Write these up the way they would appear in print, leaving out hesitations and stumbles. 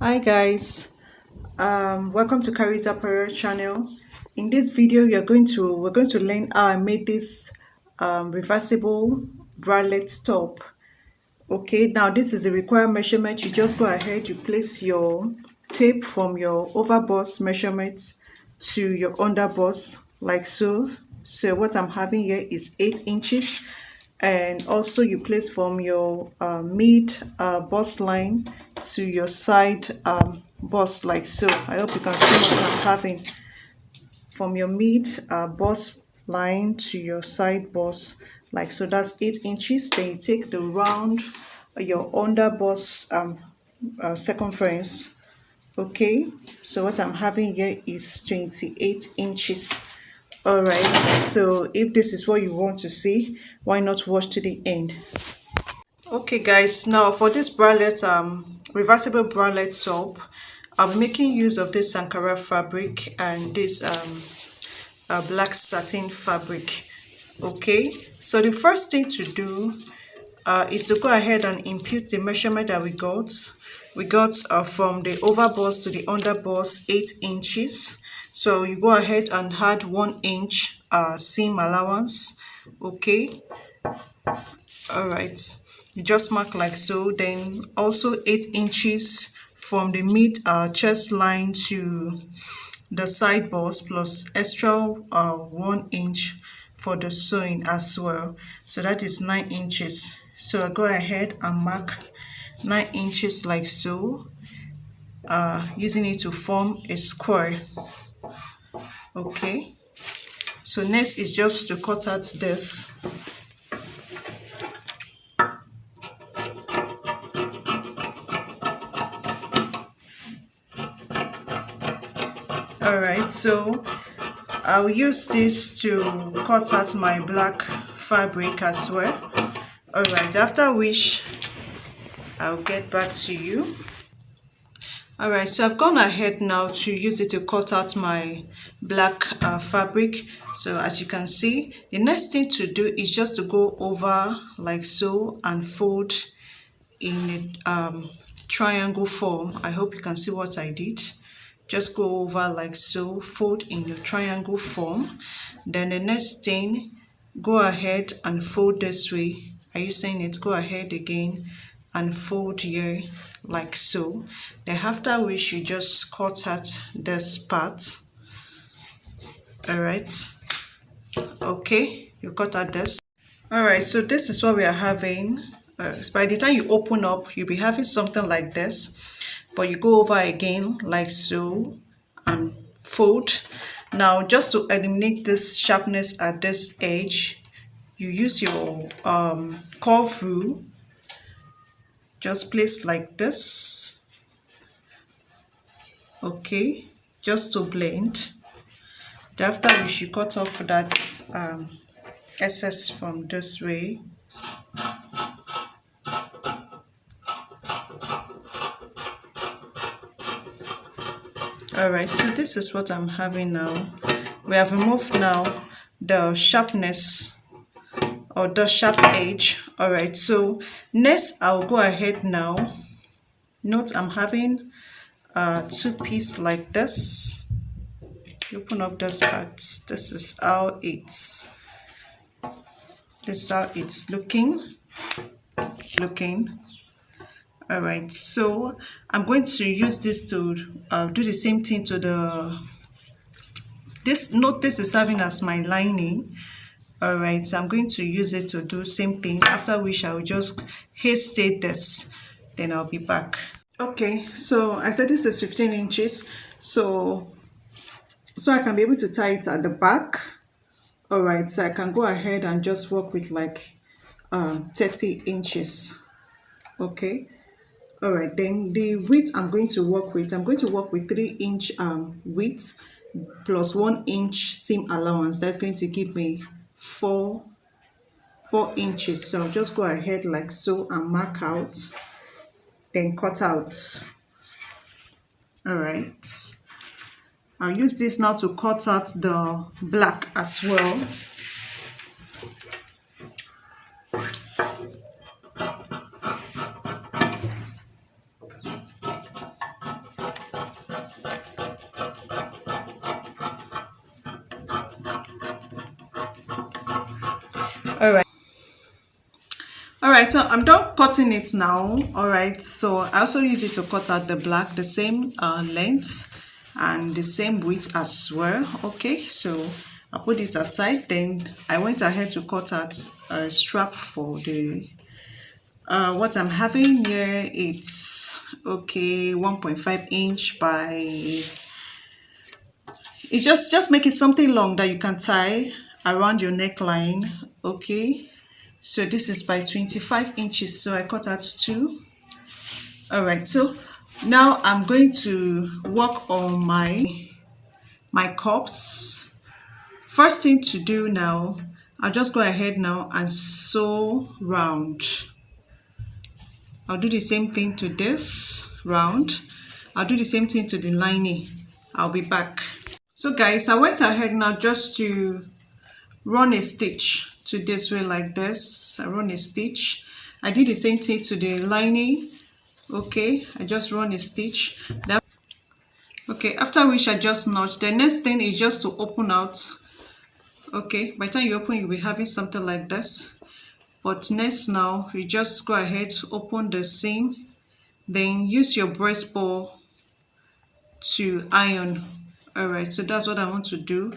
Hi guys, welcome to Carrie's Apparel channel. In this video, we're going to learn how I made this reversible bralette top. Okay, now this is the required measurement. You just go ahead, you place your tape from your overbust measurement to your underbust like so. So what I'm having here is 8 inches, and also you place from your mid bust line to your side bust like so. I hope you can see what I'm having from your mid bust line to your side bust like so. That's 8 inches. Then you take the round your under bust circumference. Okay, so what I'm having here is 28 inches. All right, so if this is what you want to see, why not watch to the end? Okay guys, now for this bralette reversible bralette top, I'll be making use of this Sankara fabric and this black satin fabric. Okay, so the first thing to do is to go ahead and impute the measurement that we got from the overbust to the underbust 8 inches. So you go ahead and add 1 inch seam allowance. Okay, all right, you just mark like so. Then also 8 inches from the mid chest line to the side bust plus extra 1 inch for the sewing as well. So that is 9 inches. So I go ahead and mark 9 inches like so, using it to form a square. Okay, so next is just to cut out this. All right, so I'll use this to cut out my black fabric as well. All right, after which I'll get back to you. All right, so I've gone ahead now to use it to cut out my black fabric. So as you can see, the next thing to do is just to go over like so and fold in a triangle form. I hope you can see what I did. Just go over like so, fold in your triangle form. Then the next thing, go ahead and fold this way. Are you seeing it? Go ahead again and fold here like so. Then after which you just cut out this part. All right, okay, you cut out this. All right, so this is what we are having. So by the time you open up, you'll be having something like this, but you go over again like so and fold. Now just to eliminate this sharpness at this edge, you use your curve rule. Just place like this. Okay, just to blend. After we should cut off that excess from this way. All right, so this is what I'm having now. We have removed now the sharpness or the sharp edge. All right, so next I'll go ahead now. Note I'm having two pieces like this. Open up this part. This is how it's looking. All right, so I'm going to use this to do the same thing to this is serving as my lining. All right, so I'm going to use it to do same thing, after which I will just haste this, then I'll be back. Okay, so I said this is 15 inches, so I can be able to tie it at the back. All right, so I can go ahead and just work with like 30 inches. Okay, all right, then the width I'm going to work with 3-inch width plus 1-inch seam allowance. That's going to give me 4 inches. So I'll just go ahead like so and mark out, then cut out. All right, I'll use this now to cut out the black as well. right, so I'm done cutting it now. All right, so I also use it to cut out the black, the same length and the same width as well. Okay, so I put this aside. Then I went ahead to cut out a strap for the what I'm having here. It's okay, 1.5 inch by, it's just make it something long that you can tie around your neckline. Okay, so this is by 25 inches, so I cut out two. All right, so now I'm going to work on my cups. First thing to do now, I'll just go ahead now and sew round. I'll do the same thing to this round. I'll do the same thing to the lining. I'll be back. So guys, I went ahead now just to run a stitch to this way like this. I run a stitch. I did the same thing to the lining. Okay, I just run a stitch. Okay, after which I just notch. The next thing is just to open out. Okay, by the time you open, you'll be having something like this. But next now, you just go ahead to open the seam, then use your breast ball to iron. All right, so that's what I want to do.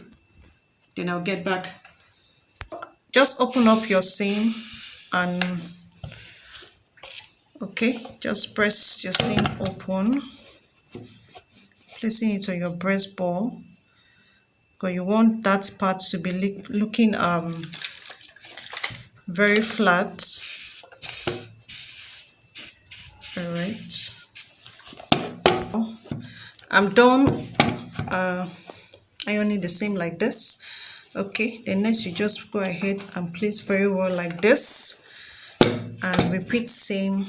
Then I'll get back. Just open up your seam and okay, just press your seam open, placing it on your breast ball, because you want that part to be looking very flat. All right, I'm done ironing the seam like this. Okay, then next you just go ahead and place very well like this and repeat same,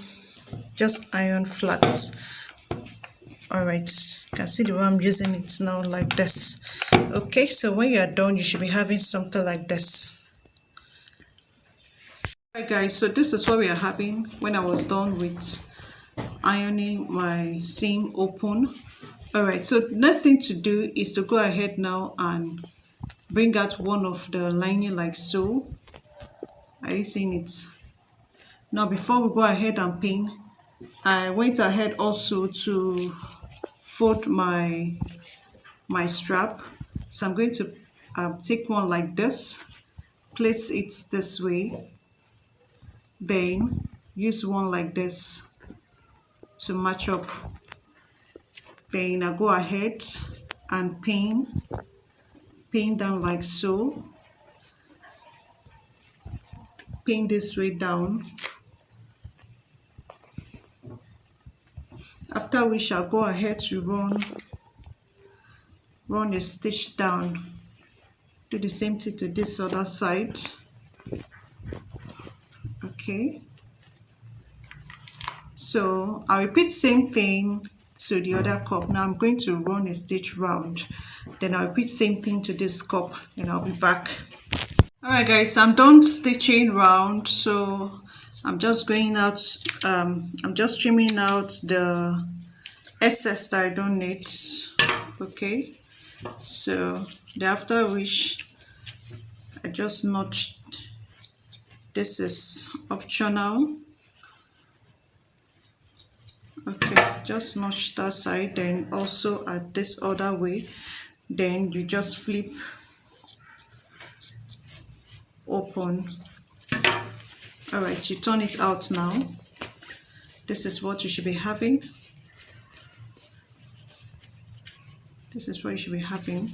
just iron flat. All right, you can see the way I'm using it now like this. Okay, so when you are done, you should be having something like this. Alright guys, so this is what we are having when I was done with ironing my seam open. All right, so next thing to do is to go ahead now and bring out one of the lining like so. Are you seeing it? Now before we go ahead and pin, I went ahead also to fold my strap. So I'm going to take one like this, place it this way, then use one like this to match up. Then I go ahead and pin down like so, pin this way down, after which I'll go ahead to run a stitch down. Do the same thing to this other side. Okay, so I'll repeat same thing to the other cup. Now I'm going to run a stitch round, then I'll repeat same thing to this cup, and I'll be back. All right guys, I'm done stitching round, so I'm just going out, I'm just trimming out the excess that I don't need. Okay, so after which I just notched. This is optional. Okay, just notch that side, then also at this other way, then you just flip open. All right, you turn it out now. This is what you should be having. This is what you should be having.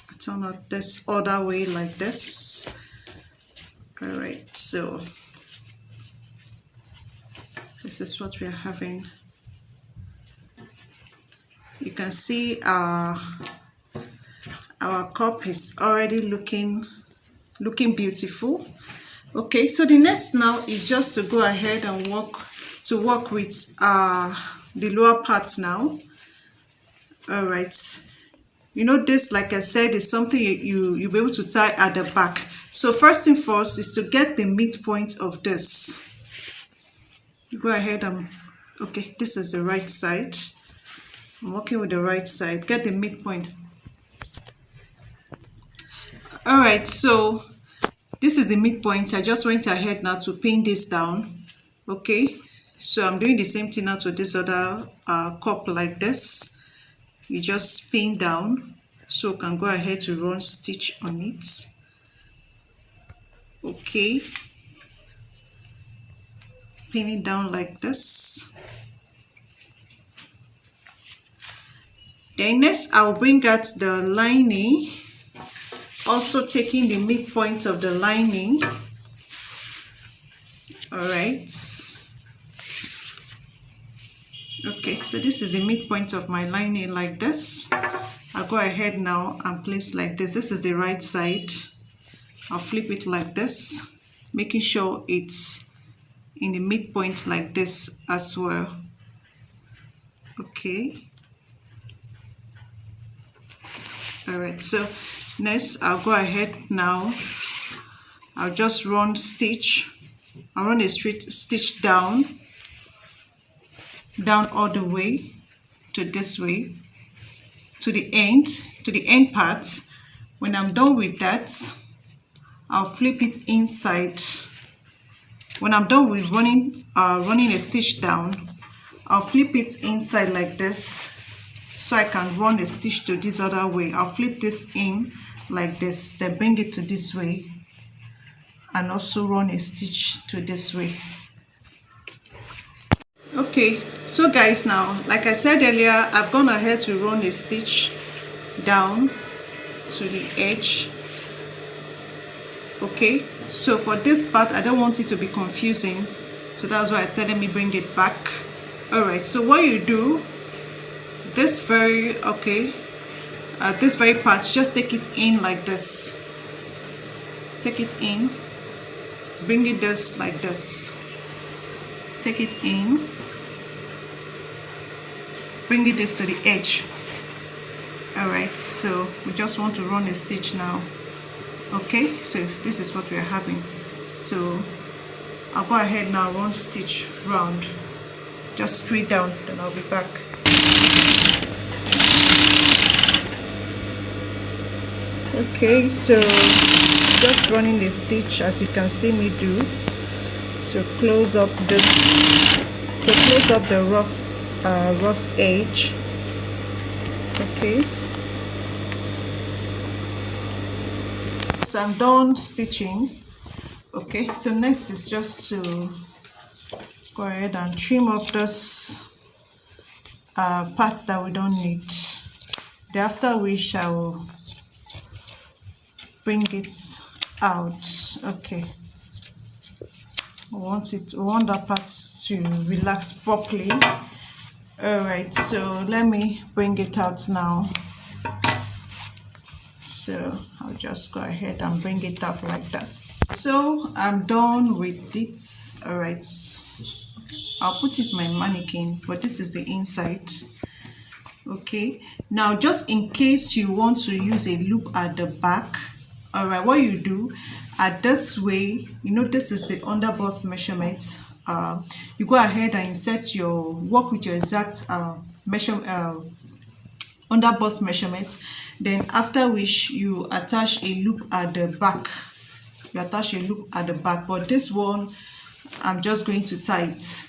I turn out this other way like this. All right, so this is what we are having. You can see our cup is already looking beautiful. Okay, so the next now is just to go ahead and work with the lower part now. All right, you know, this, like I said, is something you'll be able to tie at the back. So first thing first is to get the midpoint of this. You go ahead and, okay, this is the right side. I'm working with the right side. Get the midpoint. All right, so this is the midpoint. I just went ahead now to pin this down. Okay, so I'm doing the same thing now to this other cup like this. You just pin down, so you can go ahead to run stitch on it. Okay, pin it down like this. Then next I'll bring out the lining, also taking the midpoint of the lining. All right, okay, so this is the midpoint of my lining like this. I'll go ahead now and place like this. This is the right side. I'll flip it like this, making sure it's in the midpoint like this as well. Okay, all right, so next I'll go ahead now. I'll just run stitch. I'll run a straight stitch down all the way to this way, to the end part. When I'm done with that, I'll flip it inside. When I'm done with running a stitch down, I'll flip it inside like this, so I can run a stitch to this other way. I'll flip this in like this, then bring it to this way, and also run a stitch to this way. Okay, so guys, now like I said earlier, I've gone ahead to run a stitch down to the edge. Okay, so for this part I don't want it to be confusing, so that's why I said let me bring it back. All right, so what you do, this very part, just take it in like this. Take it in, bring it this like this. Take it in, bring it this to the edge. All right, so we just want to run a stitch now. Okay, so this is what we are having. So I'll go ahead now, run stitch round, just straight down, then I'll be back. Okay, so just running the stitch as you can see me do, to close up the rough edge. Okay, so I'm done stitching. Okay, so next is just to go ahead and trim off this part that we don't need. After which I will bring it out. Okay, we want that part to relax properly. All right, so let me bring it out now. So I'll just go ahead and bring it up like this. So I'm done with it. All right, I'll put it in my mannequin, but this is the inside. Okay, now just in case you want to use a loop at the back, all right, what you do at this way, you know, this is the underbust measurements. You go ahead and work with your exact underbust measurements. Then after which you attach a loop at the back. But this one, I'm just going to tie it.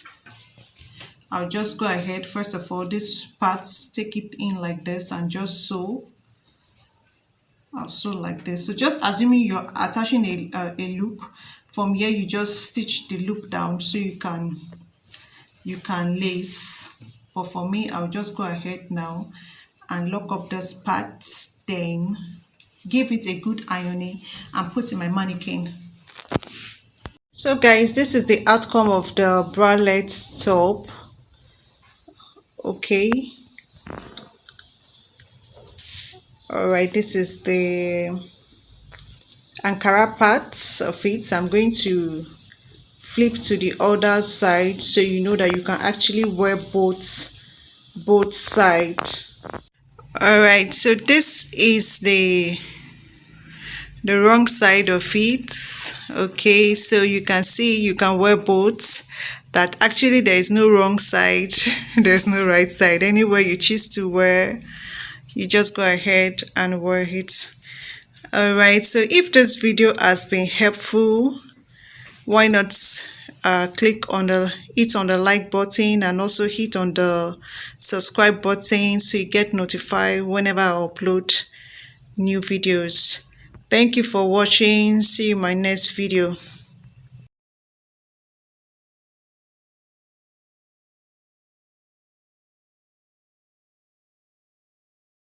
I'll just go ahead, first of all, this part, take it in like this and just sew. I'll sew like this. So just assuming you're attaching a loop, from here you just stitch the loop down so you can lace. But for me, I'll just go ahead now and lock up this part, then give it a good ironing and put in my mannequin. So guys, this is the outcome of the bralette top. Okay, all right, this is the Ankara parts of it. I'm going to flip to the other side so you know that you can actually wear both sides. All right, so this is the wrong side of it. Okay, so you can see you can wear both. That actually there is no wrong side, there's no right side. Anywhere you choose to wear, you just go ahead and wear it. All right, so if this video has been helpful, why not click on the hit on the like button and also hit on the subscribe button so you get notified whenever I upload new videos. Thank you for watching. See you in my next video.